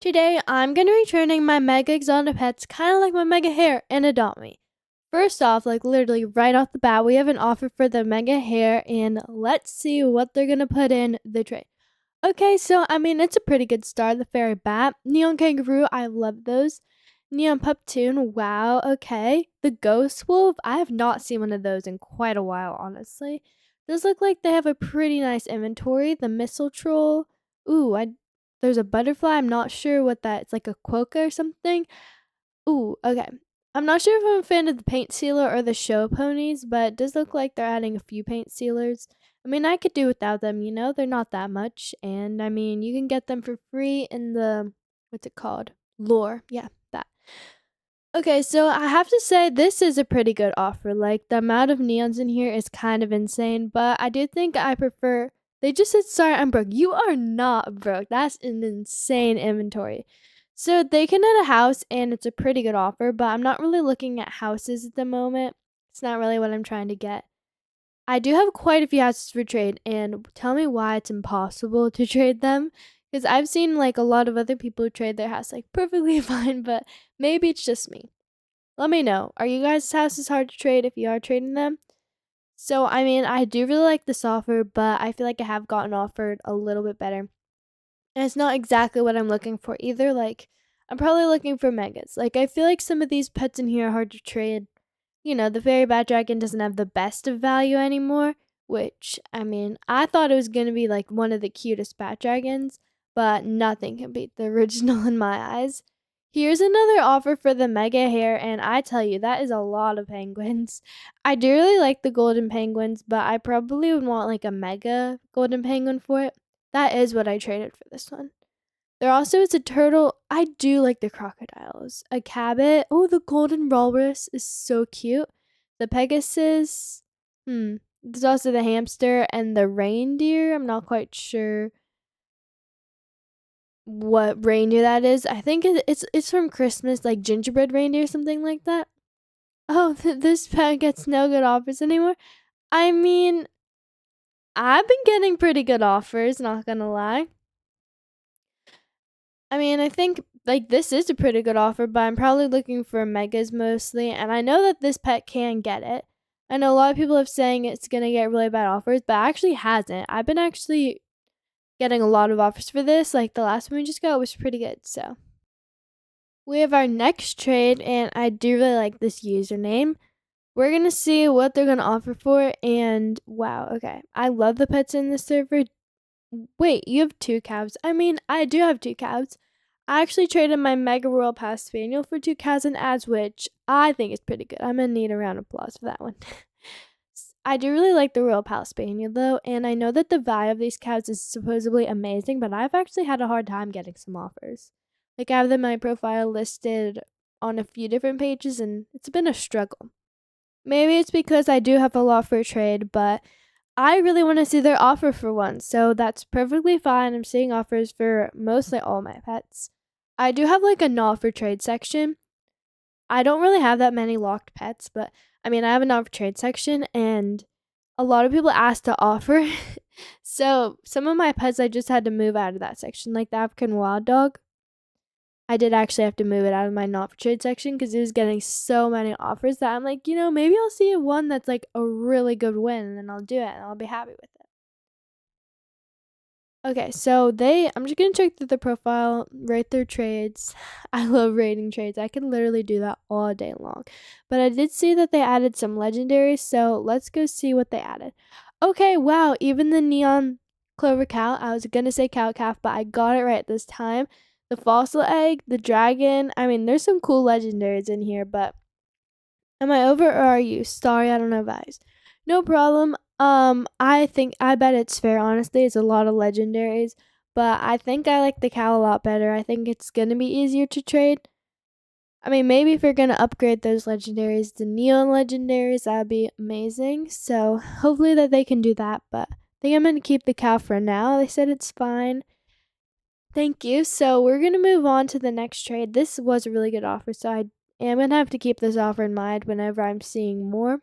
Today, I'm going to be training my mega exotic pets kind of like my mega hare and adopt me. First off, like literally right off the bat, we have an offer for the mega hare, and let's see what they're going to put in the trade. Okay, so I mean, it's a pretty good start. The fairy bat, neon kangaroo, I love those. Neon puptoon, wow, okay. The ghost wolf, I have not seen one of those in quite a while, honestly. Those look like they have a pretty nice inventory. The missile troll, ooh, there's a butterfly. I'm not sure what that. It's like a quokka or something. Ooh, okay. I'm not sure if I'm a fan of the paint sealer or the show ponies, but it does look like they're adding a few paint sealers. I mean, I could do without them, they're not that much. And I mean, you can get them for free in the, what's it called? Lore. Yeah, that. Okay, so I have to say this is a pretty good offer. Like the amount of neons in here is kind of insane, but I do think I prefer. They just said, "Sorry, I'm broke." You are not broke. That's an insane inventory. So they can add a house, and it's a pretty good offer. But I'm not really looking at houses at the moment. It's not really what I'm trying to get. I do have quite a few houses for trade, and tell me why it's impossible to trade them. Because I've seen like a lot of other people trade their house like perfectly fine, but maybe it's just me. Let me know. Are you guys' houses hard to trade if you are trading them? So, I mean, I do really like this offer, but I feel like I have gotten offered a little bit better. And it's not exactly what I'm looking for either. Like, I'm probably looking for megas. Like, I feel like some of these pets in here are hard to trade. The fairy bat dragon doesn't have the best of value anymore, which, I mean, I thought it was going to be like one of the cutest bat dragons, but nothing can beat the original in my eyes. Here's another offer for the mega hare, and I tell you, that is a lot of penguins. I do really like the golden penguins, but I probably would want like a mega golden penguin for it. That is what I traded for this one. There also is a turtle. I do like the crocodiles. A cabot. Oh, the golden walrus is so cute. The pegasus. There's also the hamster and the reindeer. I'm not quite sure what reindeer that is. I think it's from Christmas, like gingerbread reindeer or something like that. Oh, this pet gets no good offers anymore. I mean, I've been getting pretty good offers, not gonna lie. I mean, I think like this is a pretty good offer, but I'm probably looking for megas mostly, and I know that this pet can get it. I know a lot of people have saying it's gonna get really bad offers, but it actually hasn't. I've been actually getting a lot of offers for this. Like the last one we just got was pretty good. So we have our next trade, and I do really like this username. We're gonna see what they're gonna offer for it, and wow, okay. I love the pets in this server. Wait, you have two calves. I mean, I do have two calves. I actually traded my Mega Royal Pass Spaniel for two calves and ads, which I think is pretty good. I'm gonna need a round of applause for that one. I do really like the Royal Pal Spaniel though, and I know that the value of these calves is supposedly amazing, but I've actually had a hard time getting some offers. Like I have them in my profile listed on a few different pages, and it's been a struggle. Maybe it's because I do have a lot for trade, but I really want to see their offer for one, so that's perfectly fine. I'm seeing offers for mostly all my pets. I do have like a not for trade section. I don't really have that many locked pets, but I mean, I have a not for trade section, and a lot of people ask to offer. So some of my pets, I just had to move out of that section, like the African wild dog. I did actually have to move it out of my not for trade section because it was getting so many offers that I'm like, maybe I'll see one that's like a really good win and then I'll do it and I'll be happy with it. Okay, so I'm just gonna check through the profile, rate their trades. I love rating trades. I can literally do that all day long. But I did see that they added some legendaries, so let's go see what they added. Okay, wow, even the neon clover cow. I was gonna say cow calf, but I got it right this time. The fossil egg, the dragon. I mean, there's some cool legendaries in here, but am I over or are you? Sorry, I don't know vibes. No problem. I bet it's fair, honestly. It's a lot of legendaries. But I think I like the cow a lot better. I think it's gonna be easier to trade. I mean, maybe if you're gonna upgrade those legendaries to neon legendaries, that'd be amazing. So hopefully that they can do that. But I think I'm gonna keep the cow for now. They said it's fine. Thank you. So we're gonna move on to the next trade. This was a really good offer, so I am gonna have to keep this offer in mind whenever I'm seeing more.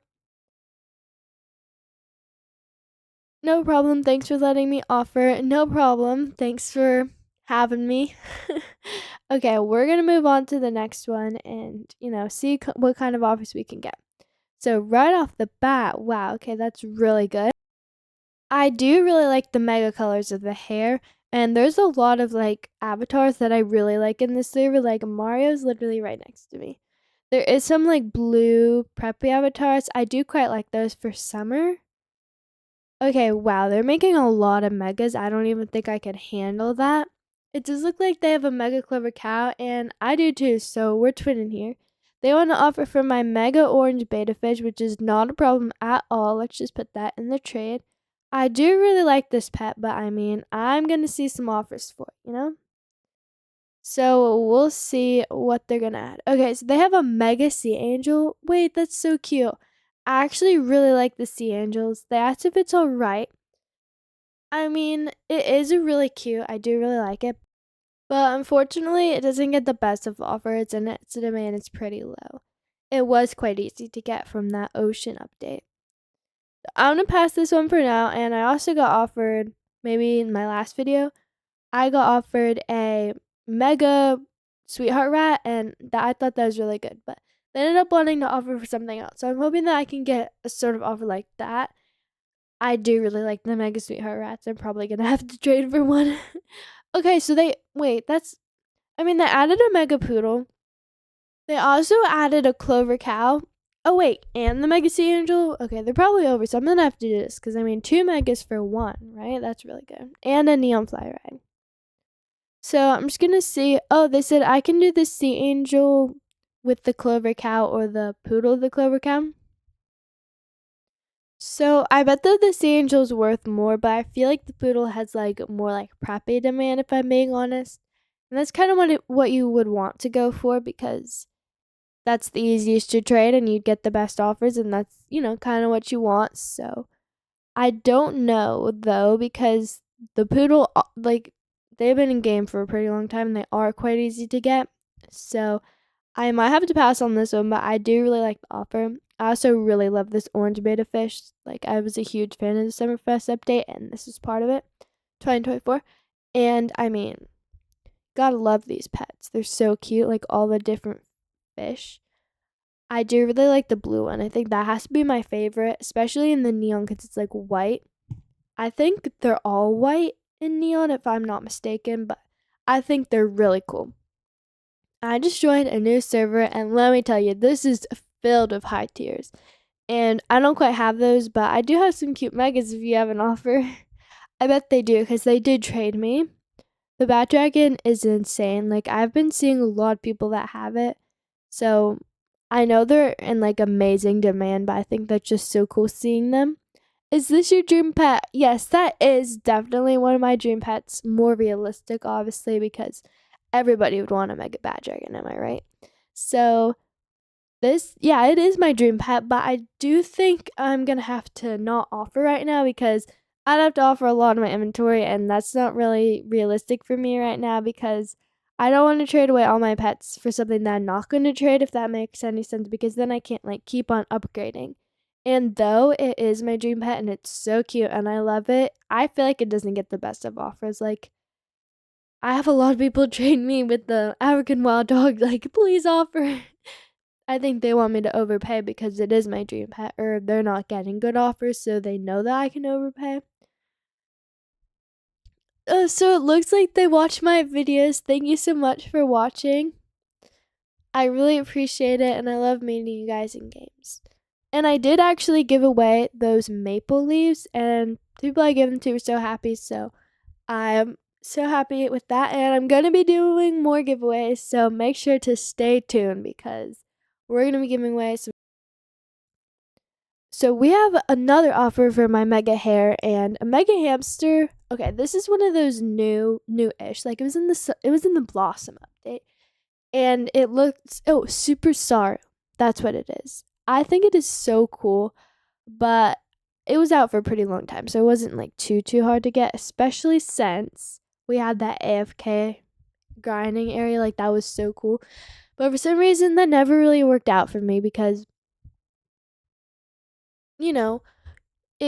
No problem. Thanks for letting me offer. No problem. Thanks for having me. Okay, we're gonna move on to the next one and, see what kind of offers we can get. So right off the bat, wow, okay, that's really good. I do really like the mega colors of the hair, and there's a lot of like avatars that I really like in this server. Like Mario's literally right next to me. There is some like blue preppy avatars. I do quite like those for summer. Okay, wow, they're making a lot of megas. I don't even think I could handle that. It does look like they have a mega clever cow, and I do too, so we're twinning here. They want to offer for my mega orange beta fish, which is not a problem at all. Let's just put that in the trade. I do really like this pet, but I mean, I'm going to see some offers for it. So we'll see what they're going to add. Okay, so they have a mega sea angel. Wait, that's so cute. I actually really like the sea angels. They asked if it's alright. I mean, it is really cute. I do really like it. But unfortunately, it doesn't get the best of offers and its demand is pretty low. It was quite easy to get from that ocean update. I'm gonna pass this one for now, and I also got offered, maybe in my last video, I got offered a mega sweetheart rat, and that I thought that was really good. But they ended up wanting to offer for something else. So I'm hoping that I can get a sort of offer like that. I do really like the mega sweetheart rats. I'm probably gonna have to trade for one. Okay, so they added a mega poodle. They also added a clover cow. Oh wait, and the mega sea angel. Okay, they're probably over, so I'm gonna have to do this because I mean 2 megas for one, right? That's really good. And a neon fly ride. So I'm just gonna see. Oh, they said I can do the sea angel with the clover cow or the poodle the clover cow. So I bet that the sea angel's worth more, but I feel like the poodle has like more like preppy demand if I'm being honest. And that's kind of what you would want to go for because that's the easiest to trade and you'd get the best offers and that's, kind of what you want. So I don't know though because the poodle like they've been in game for a pretty long time and they are quite easy to get. So I might have to pass on this one, but I do really like the offer. I also really love this orange beta fish. Like I was a huge fan of the Summerfest update, and this is part of it, 2024. And I mean, gotta love these pets. They're so cute, like all the different fish. I do really like the blue one. I think that has to be my favorite, especially in the neon because it's like white. I think they're all white in neon, if I'm not mistaken, but I think they're really cool. I just joined a new server, and let me tell you, this is filled with high tiers. And I don't quite have those, but I do have some cute megas if you have an offer. I bet they do, because they did trade me. The Bat Dragon is insane. Like, I've been seeing a lot of people that have it. So, I know they're in, like, amazing demand, but I think that's just so cool seeing them. Is this your dream pet? Yes, that is definitely one of my dream pets. More realistic, obviously, because everybody would want a mega bat dragon, am I right? So yeah, it is my dream pet, but I do think I'm gonna have to not offer right now because I'd have to offer a lot of my inventory, and that's not really realistic for me right now because I don't want to trade away all my pets for something that I'm not going to trade, if that makes any sense, because then I can't like keep on upgrading. And though it is my dream pet and it's so cute and I love it, I feel like it doesn't get the best of offers. Like I have a lot of people trade me with the African wild dog, like, please offer. I think they want me to overpay because it is my dream pet, or they're not getting good offers, so they know that I can overpay. So it looks like they watch my videos. Thank you so much for watching. I really appreciate it, and I love meeting you guys in games. And I did actually give away those maple leaves, and the people I gave them to were so happy, so I'm so happy with that, and I'm going to be doing more giveaways, so make sure to stay tuned because we're going to be giving away some. So we have another offer for my mega hair and a mega hamster. Okay, this is one of those new-ish. Like it was in the Blossom update, and it looks super star. That's what it is. I think it is so cool, but it was out for a pretty long time, so it wasn't like too hard to get, especially since we had that AFK grinding area. Like that was so cool. But for some reason that never really worked out for me because, you know,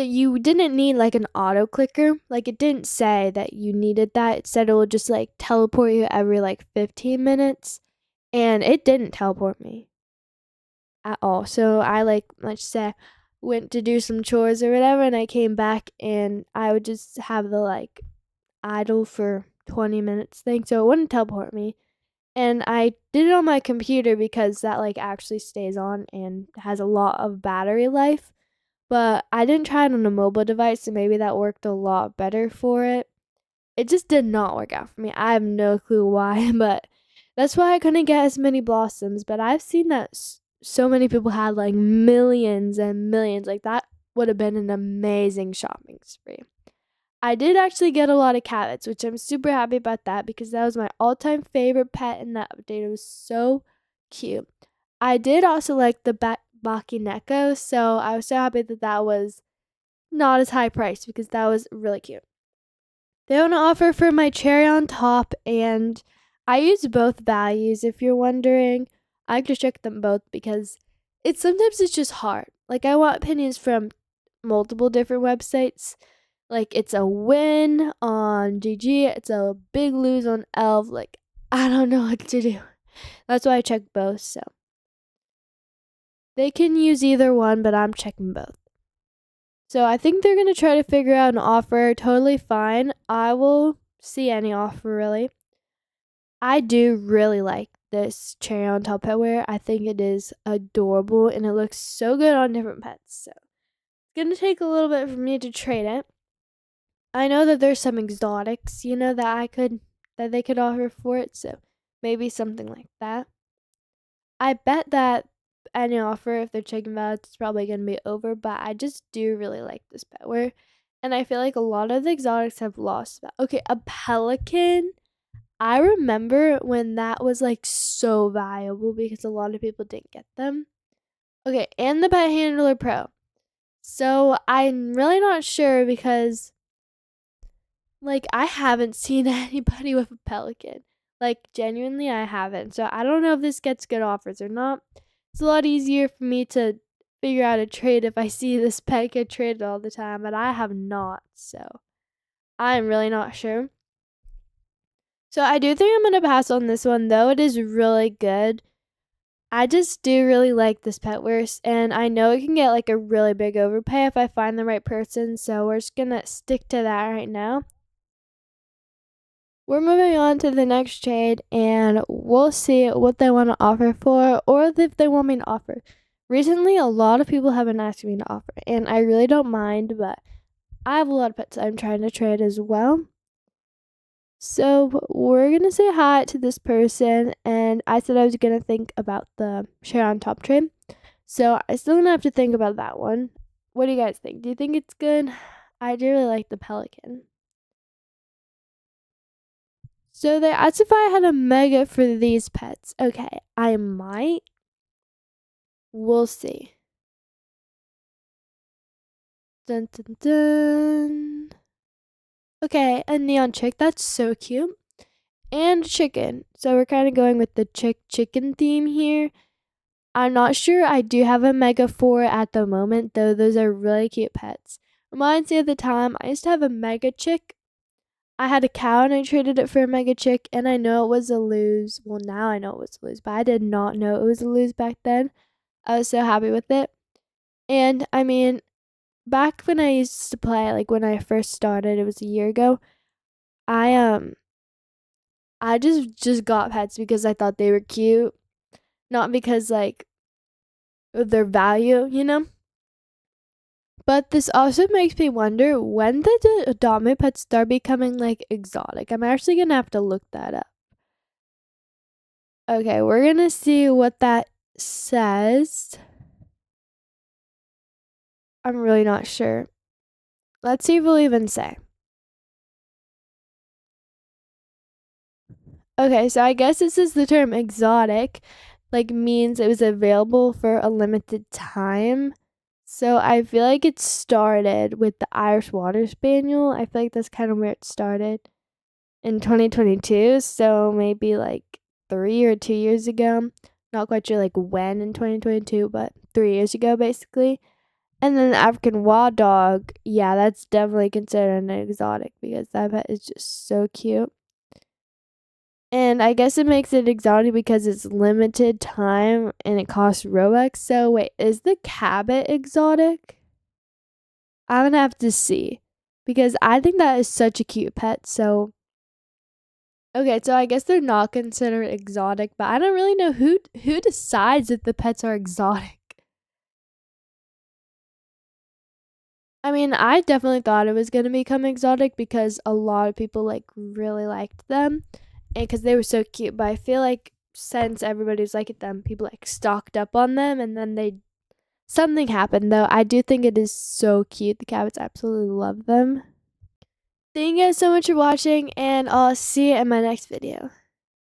you didn't need like an auto clicker. Like it didn't say that you needed that. It said it will just like teleport you every like 15 minutes. And it didn't teleport me at all. So I like, let's say, went to do some chores or whatever, and I came back and I would just have the like idle for 20 minutes thing. So it wouldn't teleport me. And I did it on my computer because that like actually stays on and has a lot of battery life. But I didn't try it on a mobile device, so maybe that worked a lot better for it. It just did not work out for me. I have no clue why, but that's why I couldn't get as many blossoms. But I've seen that so many people had like millions and millions. Like that would have been an amazing shopping spree. I did actually get a lot of carrots, which I'm super happy about that because that was my all-time favorite pet in that update. It was so cute. I did also like the Bakineko, so I was so happy that that was not as high priced because that was really cute. They have an offer for my cherry on top, and I use both values. If you're wondering, I have to check them both because sometimes it's just hard. Like I want opinions from multiple different websites. Like it's a win on GG, it's a big lose on Elf. Like I don't know what to do. That's why I check both. So they can use either one, but I'm checking both. So I think they're gonna try to figure out an offer. Totally fine. I will see any offer really. I do really like this cherry on top petware. I think it is adorable and it looks so good on different pets. So it's gonna take a little bit for me to trade it. I know that there's some exotics, that they could offer for it, so maybe something like that. I bet that any offer, if they're checking about it's probably gonna be over, but I just do really like this petware. And I feel like a lot of the exotics have lost that. Okay, a pelican. I remember when that was like so valuable because a lot of people didn't get them. Okay, and the Pet Handler Pro. So I'm really not sure because like, I haven't seen anybody with a pelican. Like, genuinely, I haven't. So, I don't know if this gets good offers or not. It's a lot easier for me to figure out a trade if I see this pet get traded all the time, but I have not. So, I'm really not sure. So, I do think I'm going to pass on this one, though. It is really good. I just do really like this pet worse, and I know it can get like a really big overpay if I find the right person. So, we're just going to stick to that right now. We're moving on to the next trade, and we'll see what they want to offer for, or if they want me to offer. Recently, a lot of people have been asking me to offer, and I really don't mind, but I have a lot of pets I'm trying to trade as well. So we're gonna say hi to this person, and I said I was gonna think about the share on top trade. So I still gonna have to think about that one. What do you guys think? Do you think it's good? I do really like the pelican. So they asked if I had a mega for these pets. Okay, I might. We'll see. Dun dun dun. Okay, a neon chick. That's so cute. And chicken. So we're kind of going with the chicken theme here. I'm not sure I do have a mega for at the moment, though those are really cute pets. Reminds me of the time I used to have a mega chick. I had a cow and I traded it for a mega chick, and I know it was a lose. Well, now I know it was a lose, but I did not know it was a lose back then. I was so happy with it. And I mean, back when I used to play, like when I first started, it was a year ago. I I just got pets because I thought they were cute, not because like of their value. But this also makes me wonder, when did the adopt pets start becoming like exotic? I'm actually gonna have to look that up. Okay, we're gonna see what that says. I'm really not sure. Let's see if we'll even say. Okay, so I guess this is the term exotic, like means it was available for a limited time. So I feel like it started with the Irish Water Spaniel. I feel like that's kind of where it started in 2022. So maybe like 3 or 2 years ago. Not quite sure like when in 2022, but 3 years ago basically. And then the African wild dog, yeah, that's definitely considered an exotic because that pet is just so cute. And I guess it makes it exotic because it's limited time and it costs Robux. So wait, is the Cabot exotic? I'm gonna have to see because I think that is such a cute pet. So okay, so I guess they're not considered exotic, but I don't really know who decides if the pets are exotic. I mean, I definitely thought it was gonna become exotic because a lot of people like really liked them, and because they were so cute. But I feel like since everybody was liking them, people like stocked up on them, and then they something happened. Though I do think it is so cute. The Cabets absolutely love them. Thank you guys so much for watching, and I'll see you in my next video.